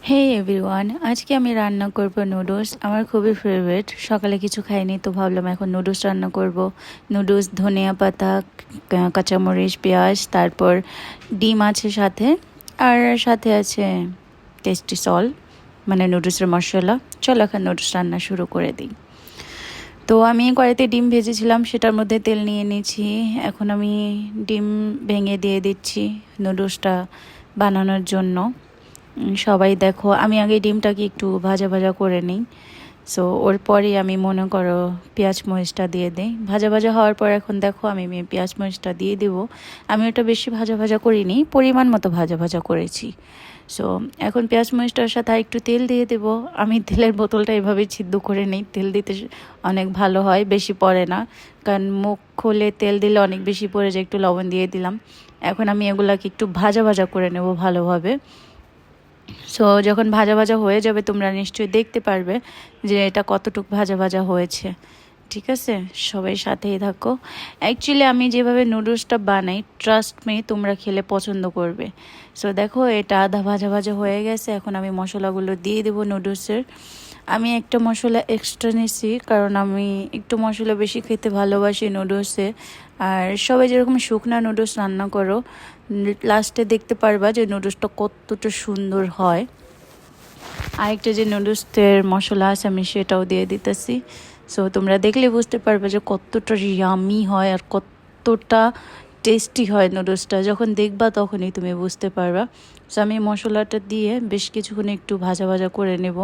হে everyone, আজকে আমি রান্না করব নুডলস। আমার খুবই ফেভারিট। সকালে কিছু খাইনি তো ভাবলাম এখন নুডলস রান্না করব। নুডলস, ধনিয়া পাতা, কাঁচামরিচ, পেঁয়াজ, তারপর ডিম আছে সাথে, আর সাথে আছে টেস্টি সল্ট, মানে নুডলসের মশলা। চলো এখন নুডলস রান্না শুরু করে দিই। তো আমি কড়াইতে ডিম ভেজেছিলাম, সেটার মধ্যে তেল নিয়ে নিয়েছি। এখন আমি ডিম ভেঙে দিয়ে দিচ্ছি নুডলসটা বানানোর জন্য। সবাই দেখো, আমি আগে ডিমটাকে একটু ভাজা ভাজা করে নিই। সো ওর পরেই আমি মনে করো পেঁয়াজ মরিচটা দিয়ে দিই। ভাজা ভাজা হওয়ার পর এখন দেখো আমি পেঁয়াজ মরিচটা দিয়ে দেবো। আমি ওটা বেশি ভাজা ভাজা করিনি, পরিমাণ মতো ভাজা ভাজা করেছি। সো এখন পেঁয়াজ মরিচটার সাথে একটু তেল দিয়ে দেবো। আমি তেলের বোতলটা এভাবে ছিদ্র করে নিই, তেল দিতে অনেক ভালো হয়, বেশি পড়ে না। কারণ মুখ খুলে তেল দিলে অনেক বেশি পড়ে যায়। একটু লবণ দিয়ে দিলাম। এখন আমি এগুলাকে একটু ভাজা ভাজা করে নেব ভালোভাবে। সো যখন ভাজা ভাজা হয়ে যাবে তোমরা নিশ্চয়ই দেখতে পারবে যে এটা কতটুকু ভাজা ভাজা হয়েছে। ঠিক আছে, সবাই সাথেই থাকো। অ্যাকচুয়ালি আমি যেভাবে নুডলসটা বানাই, ট্রাস্ট মি, তোমরা খেলে পছন্দ করবে। সো দেখো এটা আধা ভাজা ভাজা হয়ে গেছে। এখন আমি মশলাগুলো দিয়ে দেবো নুডলসের। আমি একটা মশলা এক্সট্রা নিছি, কারণ আমি একটু মশলা বেশি খেতে ভালোবাসি নুডলসে। আর সবাই যেরকম শুকনা নুডলস রান্না করো, লাস্টে দেখতে পারবা যে নুডলসটা কতটা সুন্দর হয়। আরেকটা যে নুডলসের মশলা আছে আমি সেটাও দিয়ে দিতেছি। সো তোমরা দেখলে বুঝতে পারবে যে কতটা ইয়ামি হয় আর কতটা টেস্টি হয় নুডলসটা। যখন দেখবা তখনই তুমি বুঝতে পারবা। সো আমি মশলাটা দিয়ে বেশ কিছুক্ষণ একটু ভাজা ভাজা করে নেব,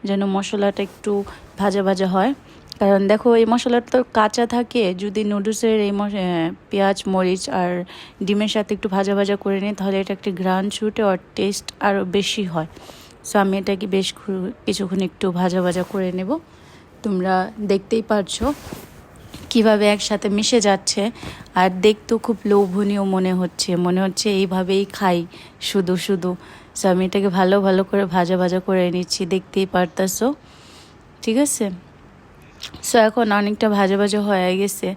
যেন মশলাটা একটু ভাজা ভাজা হয়। কারণ দেখো এই মশলাটা তো কাঁচা থাকে, যদি নুডলসের এই পেঁয়াজ মরিচ আর ডিমের সাথে একটু ভাজা ভাজা করে নিই তাহলে এটা একটি ঘ্রাণ ছুটে আর টেস্ট আরও বেশি হয়। সো আমি এটাকে বেশ কিছুক্ষণ একটু ভাজা ভাজা করে নেব। তোমরা দেখতেই পারছো কিভাবে একসাথে মিশে যাচ্ছে, আর দেখতেও খুব লোভনীয় মনে হচ্ছে এইভাবেই খাই শুধু শুধু। সো আমি এটাকে ভালো ভালো করে ভাজা ভাজা করে নিচ্ছি, দেখতেই পারতাছো। ঠিক আছে, সো এখন অনেকটা ভাজা ভাজা হয়ে গেছে,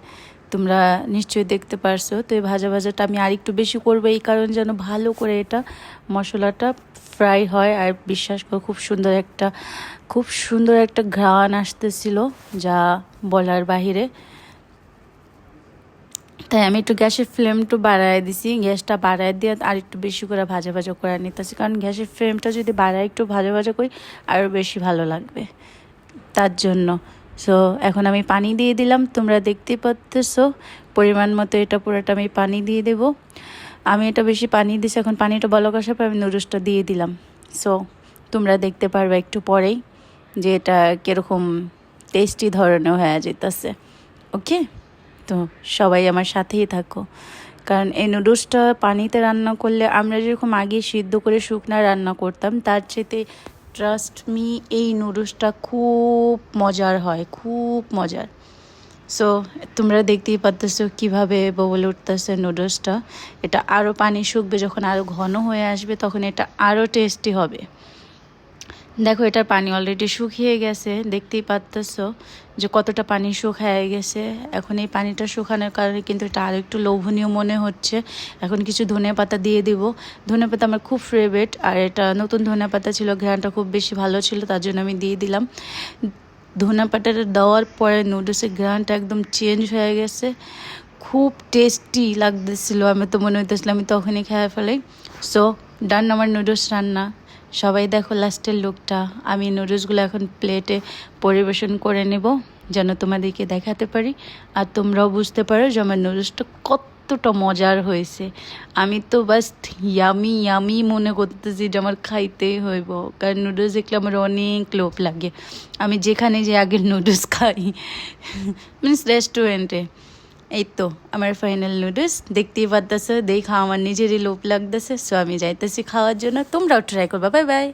তোমরা নিশ্চয়ই দেখতে পারছো। তো এই ভাজা ভাজাটা আমি আরেকটু বেশি করবো, এই কারণ যেন ভালো করে এটা মশলাটা ফ্রাই হয়। আর বিশ্বাস করো খুব সুন্দর একটা ঘ্রাণ আসতেছিল, যা বলার বাহিরে। তাই আমি একটু গ্যাসের ফ্লেমটা বাড়ায় দিছি, গ্যাসটা বাড়ায় দিয়ে আর একটু বেশি করে ভাজা ভাজা করে নিতেছি। কারণ গ্যাসের ফ্লেমটা যদি বাড়ায় একটু ভাজা ভাজা করি আরও বেশি ভালো লাগবে, তার জন্য। সো এখন আমি পানি দিয়ে দিলাম, তোমরা দেখতেই পাচ্তেছো পরিমাণ মতো এটা পুরোটা আমি পানি দিয়ে দেব। আমি এটা বেশি পানি দিছি, এখন পানিটা বলক আসার পর আমি নুডলসটা দিয়ে দিলাম। সো তোমরা দেখতে পারবে একটু পরেই যে এটা কীরকম টেস্টি ধরনের হয়ে যেতেছে। ওকে, তো সবাই আমার সাথেই থাকো। কারণ এই নুডলসটা পানিতে রান্না করলে, আমরা যেরকম আগে সিদ্ধ করে শুকনা রান্না করতাম, তার চেয়ে ট্রাস্ট মি এই নুডলসটা খুব মজার হয়, খুব মজার। সো তোমরা দেখতেই পাচ্তেছো কীভাবে বলে উঠতেছে নুডলসটা। এটা আরও পানি শুকবে, যখন আরও ঘন হয়ে আসবে তখন এটা আরও টেস্টি হবে। দেখো এটার পানি অলরেডি শুকিয়ে গেছে, দেখতেই পাচ্তেছো যে কতটা পানি শুকিয়ে গেছে। এখন এই পানিটা শুকানোর কারণে কিন্তু এটা আরও একটু লোভনীয় মনে হচ্ছে। এখন কিছু ধনেপাতা দিয়ে দিব। ধনেপাতা আমার খুব ফেভারিট, আর এটা নতুন ধনেপাতা ছিল, ঘ্রাণটা খুব বেশি ভালো ছিল, তার জন্য আমি দিয়ে দিলাম। ধনেপাতাটা দেওয়ার পরে নুডলসের ঘ্রাণটা একদম চেঞ্জ হয়ে গেছে, খুব টেস্টি লাগতেছিল। আমি তো মনে হইতেছিল আমি তখনই খেয়ে ফেলাই। সো ডান আমার নুডলস রান্না। সবাই দেখো লাস্টের লুকটা। আমি নুডলসগুলো এখন প্লেটে পরিবেশন করে নেব, যেন তোমাদেরকে দেখাতে পারি আর তোমরাও বুঝতে পারো যে আমার নুডলসটা কতটা মজার হয়েছে। আমি তো বাস ইয়ামি ইয়ামি মনে করতেছি যে আমার খাইতেই হইব, কারণ নুডলস দেখলে আমার অনেক লোভ লাগে। আমি যেখানে যে আগে নুডলস খাই মিনস রেস্টুরেন্টে। এই তো আমার ফাইনাল নুডলস, দেখতেই পারতেছো, দেখা আমার নিজেরই লোভ লাগতেছে। সো আমি যাইতেছি খাওয়ার জন্য, তোমরাও ট্রাই করবা। Bye bye.